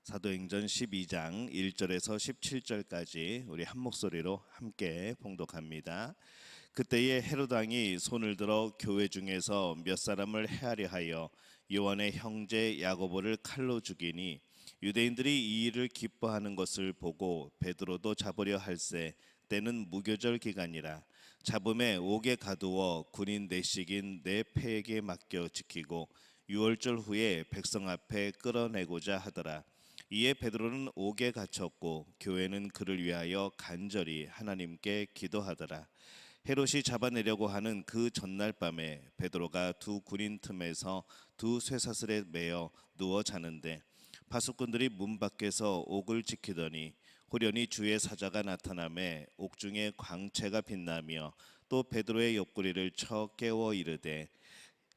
사도행전 12장 1절에서 17절까지 우리 한 목소리로 함께 봉독합니다. 그때에 헤롯 왕이 손을 들어 교회 중에서 몇 사람을 해하려 하여 요한의 형제 야고보를 칼로 죽이니 유대인들이 이 일을 기뻐하는 것을 보고 베드로도 잡으려 할세 때는 무교절 기간이라 잡음에 옥에 가두어 군인 내식인 네 패에게 맡겨 지키고 유월절 후에 백성 앞에 끌어내고자 하더라. 이에 베드로는 옥에 갇혔고 교회는 그를 위하여 간절히 하나님께 기도하더라. 헤롯이 잡아내려고 하는 그 전날 밤에 베드로가 두 군인 틈에서 두 쇠사슬에 매어 누워 자는데 파수꾼들이 문 밖에서 옥을 지키더니 호련히 주의 사자가 나타나매 옥중에 광채가 빛나며 또 베드로의 옆구리를 쳐 깨워 이르되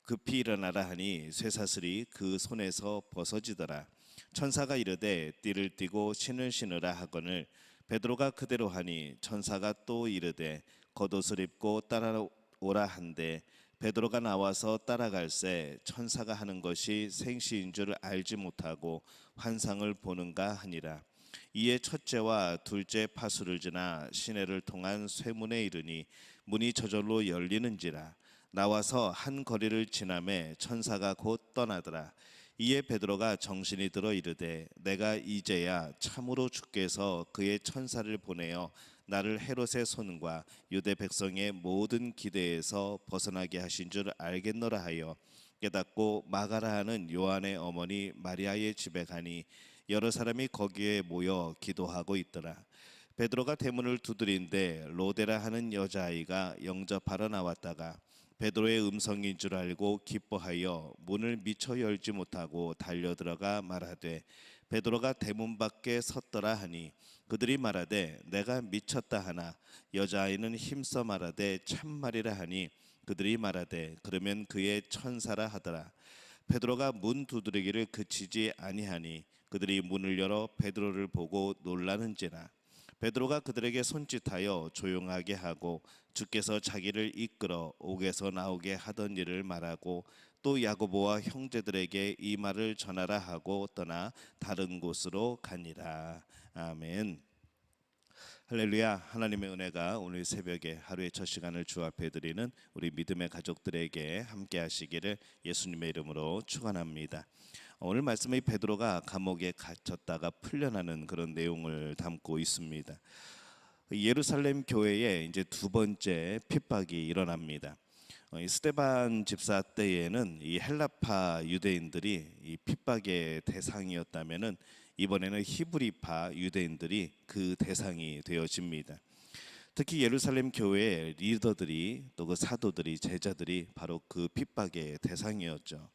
급히 일어나라 하니 쇠사슬이 그 손에서 벗어지더라. 천사가 이르되 띠를 띠고 신을 신으라 하거늘 베드로가 그대로 하니 천사가 또 이르되 겉옷을 입고 따라오라 한데 베드로가 나와서 따라갈새 천사가 하는 것이 생시인 줄 알지 못하고 환상을 보는가 하니라. 이에 첫째와 둘째 파수를 지나 시내를 통한 쇠문에 이르니 문이 저절로 열리는지라. 나와서 한 거리를 지나매 천사가 곧 떠나더라. 이에 베드로가 정신이 들어 이르되 내가 이제야 참으로 주께서 그의 천사를 보내어 나를 헤롯의 손과 유대 백성의 모든 기대에서 벗어나게 하신 줄 알겠노라 하여 깨닫고 마가라 하는 요한의 어머니 마리아의 집에 가니 여러 사람이 거기에 모여 기도하고 있더라. 베드로가 대문을 두드린데 로데라 하는 여자아이가 영접하러 나왔다가 베드로의 음성인 줄 알고 기뻐하여 문을 미처 열지 못하고 달려들어가 말하되 베드로가 대문 밖에 섰더라 하니 그들이 말하되 내가 미쳤다 하나 여자아이는 힘써 말하되 참말이라 하니 그들이 말하되 그러면 그의 천사라 하더라. 베드로가 문 두드리기를 그치지 아니하니 그들이 문을 열어 베드로를 보고 놀라는지라. 베드로가 그들에게 손짓하여 조용하게 하고 주께서 자기를 이끌어 옥에서 나오게 하던 일을 말하고 또 야고보와 형제들에게 이 말을 전하라 하고 떠나 다른 곳으로 가니라. 아멘. 할렐루야. 하나님의 은혜가 오늘 새벽에 하루의 첫 시간을 주 앞에 드리는 우리 믿음의 가족들에게 함께 하시기를 예수님의 이름으로 축원합니다. 오늘 말씀의 베드로가 감옥에 갇혔다가 풀려나는 그런 내용을 담고 있습니다. 예루살렘 교회에 이제 두 번째 핍박이 일어납니다. 스데반 집사 때에는 이 헬라파 유대인들이 이 핍박의 대상이었다면은 이번에는 히브리파 유대인들이 그 대상이 되어집니다. 특히 예루살렘 교회의 리더들이 또 그 사도들이 제자들이 바로 그 핍박의 대상이었죠.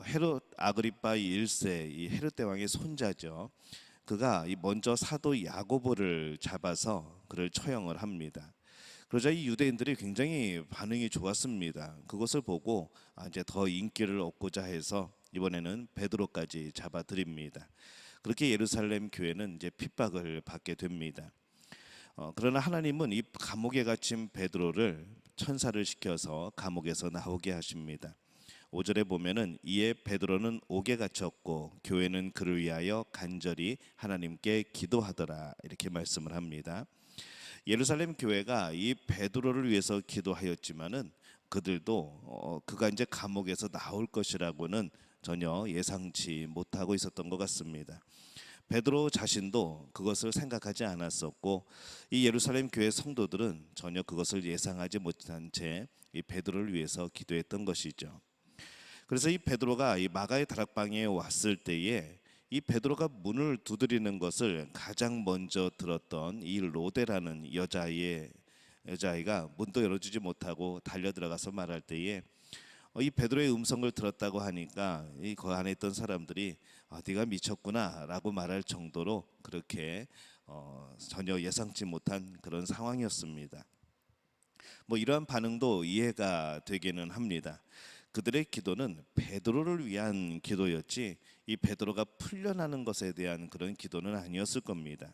헤롯 아그리파 1세 이 헤롯 대왕의 손자죠. 그가 먼저 사도 야고보를 잡아서 그를 처형을 합니다. 그러자 이 유대인들이 굉장히 반응이 좋았습니다. 그것을 보고 이제 더 인기를 얻고자 해서 이번에는 베드로까지 잡아들입니다. 그렇게 예루살렘 교회는 이제 핍박을 받게 됩니다. 그러나 하나님은 이 감옥에 갇힌 베드로를 천사를 시켜서 감옥에서 나오게 하십니다. 5절에 보면은 이에 베드로는 옥에 갇혔고 교회는 그를 위하여 간절히 하나님께 기도하더라 이렇게 말씀을 합니다. 예루살렘 교회가 이 베드로를 위해서 기도하였지만은 그들도 그가 이제 감옥에서 나올 것이라고는 전혀 예상치 못하고 있었던 것 같습니다. 베드로 자신도 그것을 생각하지 않았었고 이 예루살렘 교회 성도들은 전혀 그것을 예상하지 못한 채 이 베드로를 위해서 기도했던 것이죠. 그래서 이 베드로가 이 마가의 다락방에 왔을 때에 이 베드로가 문을 두드리는 것을 가장 먼저 들었던 이 로데라는 여자아이가 문도 열어주지 못하고 달려 들어가서 말할 때에 이 베드로의 음성을 들었다고 하니까 이 그 안에 있던 사람들이 네가 미쳤구나라고 말할 정도로 그렇게 전혀 예상치 못한 그런 상황이었습니다. 이러한 반응도 이해가 되기는 합니다. 그들의 기도는 베드로를 위한 기도였지 이 베드로가 풀려나는 것에 대한 그런 기도는 아니었을 겁니다.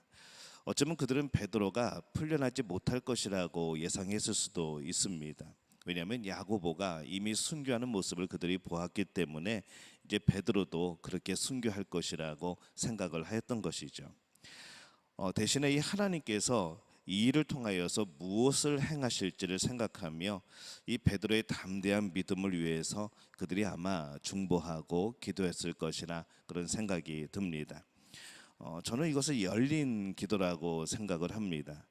어쩌면 그들은 베드로가 풀려나지 못할 것이라고 예상했을 수도 있습니다. 왜냐하면 야고보가 이미 순교하는 모습을 그들이 보았기 때문에 이제 베드로도 그렇게 순교할 것이라고 생각을 하였던 것이죠. 대신에 이 하나님께서 이 일을 통하여서 무엇을 행하실지를 생각하며 이 베드로의 담대한 믿음을 위해서 그들이 아마 중보하고 기도했을 것이라 그런 생각이 듭니다. 저는 이것을 열린 기도라고 생각을 합니다.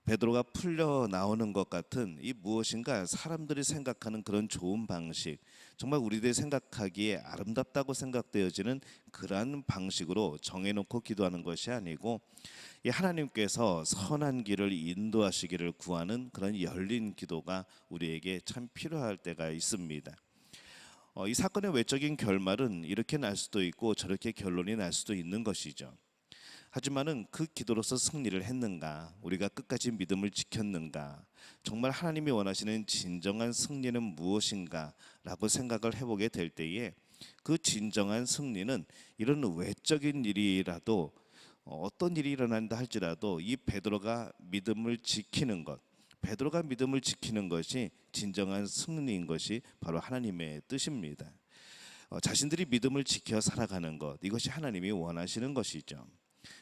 베드로가 풀려 나오는 것 같은 이 무엇인가 사람들이 생각하는 그런 좋은 방식, 정말 우리들이 생각하기에 아름답다고 생각되어지는 그러한 방식으로 정해놓고 기도하는 것이 아니고 이 하나님께서 선한 길을 인도하시기를 구하는 그런 열린 기도가 우리에게 참 필요할 때가 있습니다. 이 사건의 외적인 결말은 이렇게 날 수도 있고 저렇게 결론이 날 수도 있는 것이죠. 하지만은 그 기도로서 승리를 했는가? 우리가 끝까지 믿음을 지켰는가? 정말 하나님이 원하시는 진정한 승리는 무엇인가? 라고 생각을 해보게 될 때에 그 진정한 승리는 이런 외적인 일이라도 어떤 일이 일어난다 할지라도 이 베드로가 믿음을 지키는 것, 베드로가 믿음을 지키는 것이 진정한 승리인 것이 바로 하나님의 뜻입니다. 자신들이 믿음을 지켜 살아가는 것, 이것이 하나님이 원하시는 것이죠.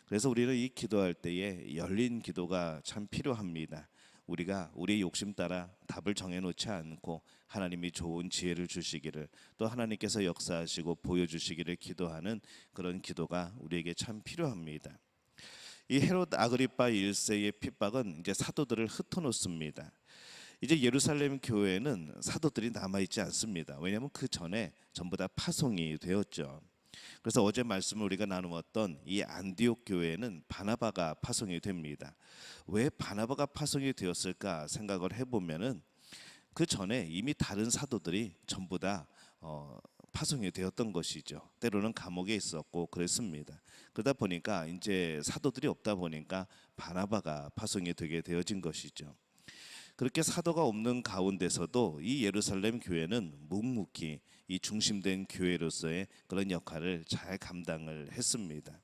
그래서 우리는 이 기도할 때에 열린 기도가 참 필요합니다. 우리가 우리의 욕심 따라 답을 정해놓지 않고 하나님이 좋은 지혜를 주시기를, 또 하나님께서 역사하시고 보여주시기를 기도하는 그런 기도가 우리에게 참 필요합니다. 이 헤롯 아그리파 1세의 핍박은 이제 사도들을 흩어놓습니다. 이제 예루살렘 교회는 사도들이 남아있지 않습니다. 왜냐하면 그 전에 전부 다 파송이 되었죠. 그래서 어제 말씀을 우리가 나누었던 이 안디옥 교회는 바나바가 파송이 됩니다. 왜 바나바가 파송이 되었을까 생각을 해보면은 그 전에 이미 다른 사도들이 전부 다 파송이 되었던 것이죠. 때로는 감옥에 있었고 그랬습니다. 그러다 보니까 이제 사도들이 없다 보니까 바나바가 파송이 되게 되어진 것이죠. 그렇게 사도가 없는 가운데서도 이 예루살렘 교회는 묵묵히 이 중심된 교회로서의 그런 역할을 잘 감당을 했습니다.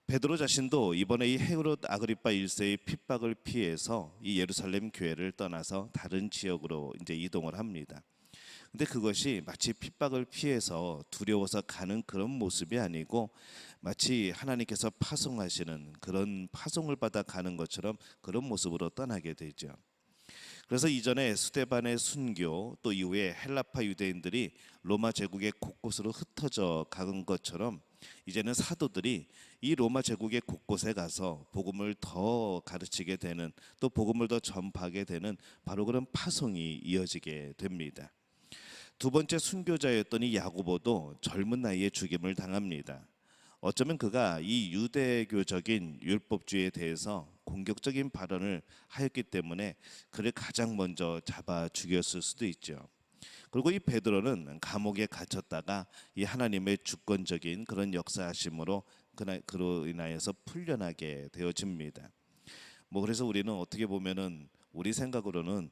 베드로 자신도 이번에 이 헤롯 아그리파 1세의 핍박을 피해서 이 예루살렘 교회를 떠나서 다른 지역으로 이제 이동을 합니다. 근데 그것이 마치 핍박을 피해서 두려워서 가는 그런 모습이 아니고 마치 하나님께서 파송하시는 그런 파송을 받아 가는 것처럼 그런 모습으로 떠나게 되죠. 그래서 이전에 스데반의 순교, 또 이후에 헬라파 유대인들이 로마 제국의 곳곳으로 흩어져 간 것처럼 이제는 사도들이 이 로마 제국의 곳곳에 가서 복음을 더 가르치게 되는, 또 복음을 더 전파하게 되는 바로 그런 파송이 이어지게 됩니다. 두 번째 순교자였던 이 야고보도 젊은 나이에 죽임을 당합니다. 어쩌면 그가 이 유대교적인 율법주의에 대해서 공격적인 발언을 하였기 때문에 그를 가장 먼저 잡아 죽였을 수도 있죠. 그리고 이 베드로는 감옥에 갇혔다가 이 하나님의 주권적인 그런 역사하심으로 그로 인하여서 풀려나게 되어집니다. 그래서 우리는 어떻게 보면은 우리 생각으로는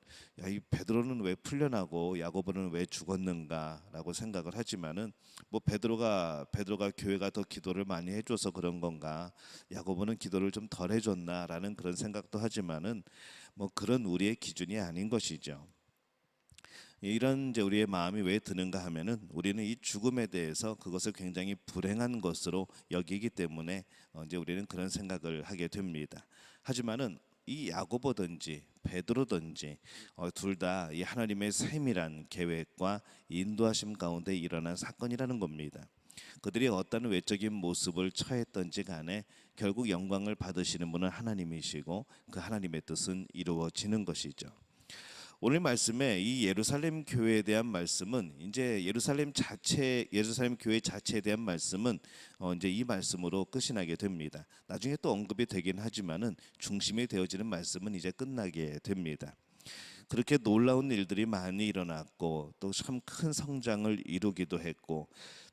이 베드로는 왜 풀려나고 야고보는 왜 죽었는가라고 생각을 하지만은 베드로가 교회가 더 기도를 많이 해줘서 그런 건가, 야고보는 기도를 좀 덜 해줬나라는 그런 생각도 하지만은 그런 우리의 기준이 아닌 것이죠. 이런 이제 우리의 마음이 왜 드는가 하면은 우리는 이 죽음에 대해서 그것을 굉장히 불행한 것으로 여기기 때문에 이제 우리는 그런 생각을 하게 됩니다. 하지만은 이 야고보든지 베드로든지 둘 다 이 하나님의 세밀한 계획과 인도하심 가운데 일어난 사건이라는 겁니다. 그들이 어떤 외적인 모습을 처했던지 간에 결국 영광을 받으시는 분은 하나님이시고 그 하나님의 뜻은 이루어지는 것이죠. 오늘 말씀에 이 예루살렘 교회에 대한 말씀은 이제 예루살렘 교회 자체에 대한 말씀은 이제 이 말씀으로 끝이 나게 됩니다. 나중에 또 언급이 되긴 하지만은 중심이 되어지는 말씀은 이제 끝나게 됩니다. 그렇게 놀라운 일들이 많이 일어났고 또 참 큰 성장을 이루기도 했고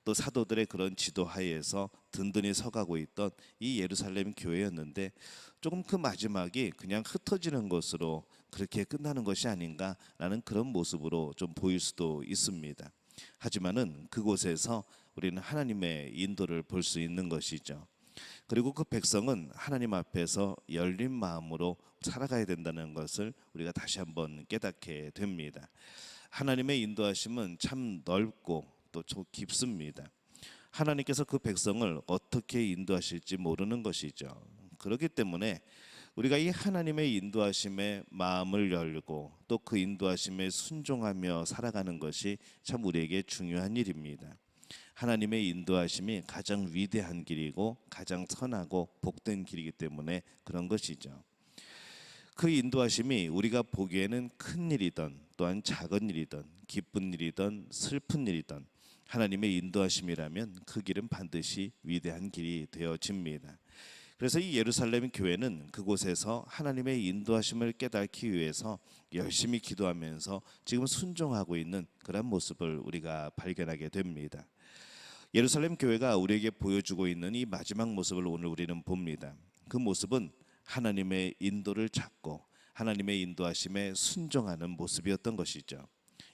또 사도들의 그런 지도하에서 든든히 서가고 있던 이 예루살렘 교회였는데 조금 그 마지막이 그냥 흩어지는 것으로 그렇게 끝나는 것이 아닌가라는 그런 모습으로 좀 보일 수도 있습니다. 하지만은 그곳에서 우리는 하나님의 인도를 볼 수 있는 것이죠. 그리고 그 백성은 하나님 앞에서 열린 마음으로 살아가야 된다는 것을 우리가 다시 한번 깨닫게 됩니다. 하나님의 인도하심은 참 넓고 또 깊습니다. 하나님께서 그 백성을 어떻게 인도하실지 모르는 것이죠. 그렇기 때문에 우리가 이 하나님의 인도하심에 마음을 열고 또 그 인도하심에 순종하며 살아가는 것이 참 우리에게 중요한 일입니다. 하나님의 인도하심이 가장 위대한 길이고 가장 선하고 복된 길이기 때문에 그런 것이죠. 그 인도하심이 우리가 보기에는 큰 일이든 또한 작은 일이든 기쁜 일이든 슬픈 일이든 하나님의 인도하심이라면 그 길은 반드시 위대한 길이 되어집니다. 그래서 이 예루살렘 교회는 그곳에서 하나님의 인도하심을 깨닫기 위해서 열심히 기도하면서 지금 순종하고 있는 그런 모습을 우리가 발견하게 됩니다. 예루살렘 교회가 우리에게 보여주고 있는 이 마지막 모습을 오늘 우리는 봅니다. 그 모습은 하나님의 인도를 찾고 하나님의 인도하심에 순종하는 모습이었던 것이죠.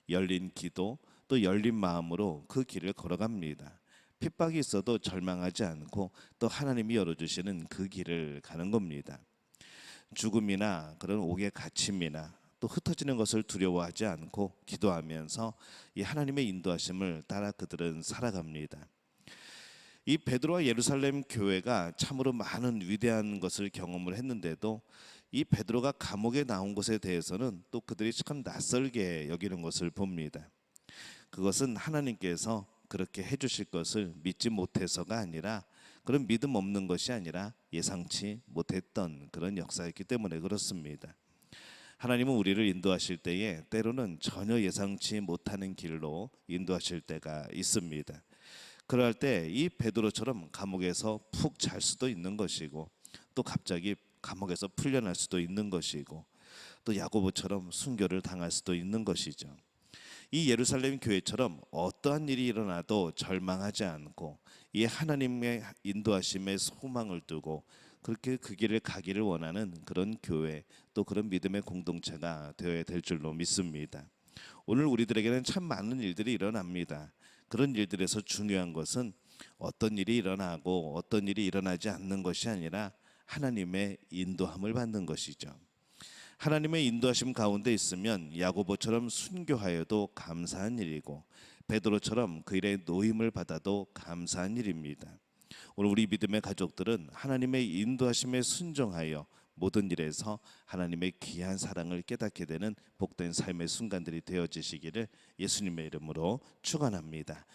열린 기도 또 열린 마음으로 그 길을 걸어갑니다. 핍박이 있어도 절망하지 않고 또 하나님이 열어주시는 그 길을 가는 겁니다. 죽음이나 그런 옥의 갇힘이나 또 흩어지는 것을 두려워하지 않고 기도하면서 이 하나님의 인도하심을 따라 그들은 살아갑니다. 이 베드로와 예루살렘 교회가 참으로 많은 위대한 것을 경험을 했는데도 이 베드로가 감옥에 나온 것에 대해서는 또 그들이 참 낯설게 여기는 것을 봅니다. 그것은 하나님께서 그렇게 해주실 것을 믿지 못해서가 아니라 그런 믿음 없는 것이 아니라 예상치 못했던 그런 역사였기 때문에 그렇습니다. 하나님은 우리를 인도하실 때에 때로는 전혀 예상치 못하는 길로 인도하실 때가 있습니다. 그럴 때 이 베드로처럼 감옥에서 푹 잘 수도 있는 것이고 또 갑자기 감옥에서 풀려날 수도 있는 것이고 또 야고보처럼 순교를 당할 수도 있는 것이죠. 이 예루살렘 교회처럼 어떠한 일이 일어나도 절망하지 않고 이 하나님의 인도하심에 소망을 두고 그렇게 그 길을 가기를 원하는 그런 교회 또 그런 믿음의 공동체가 되어야 될 줄로 믿습니다. 오늘 우리들에게는 참 많은 일들이 일어납니다. 그런 일들에서 중요한 것은 어떤 일이 일어나고 어떤 일이 일어나지 않는 것이 아니라 하나님의 인도함을 받는 것이죠. 하나님의 인도하심 가운데 있으면 야고보처럼 순교하여도 감사한 일이고 베드로처럼 그 일에 노임을 받아도 감사한 일입니다. 오늘 우리 믿음의 가족들은 하나님의 인도하심에 순종하여 모든 일에서 하나님의 귀한 사랑을 깨닫게 되는 복된 삶의 순간들이 되어지시기를 예수님의 이름으로 축원합니다.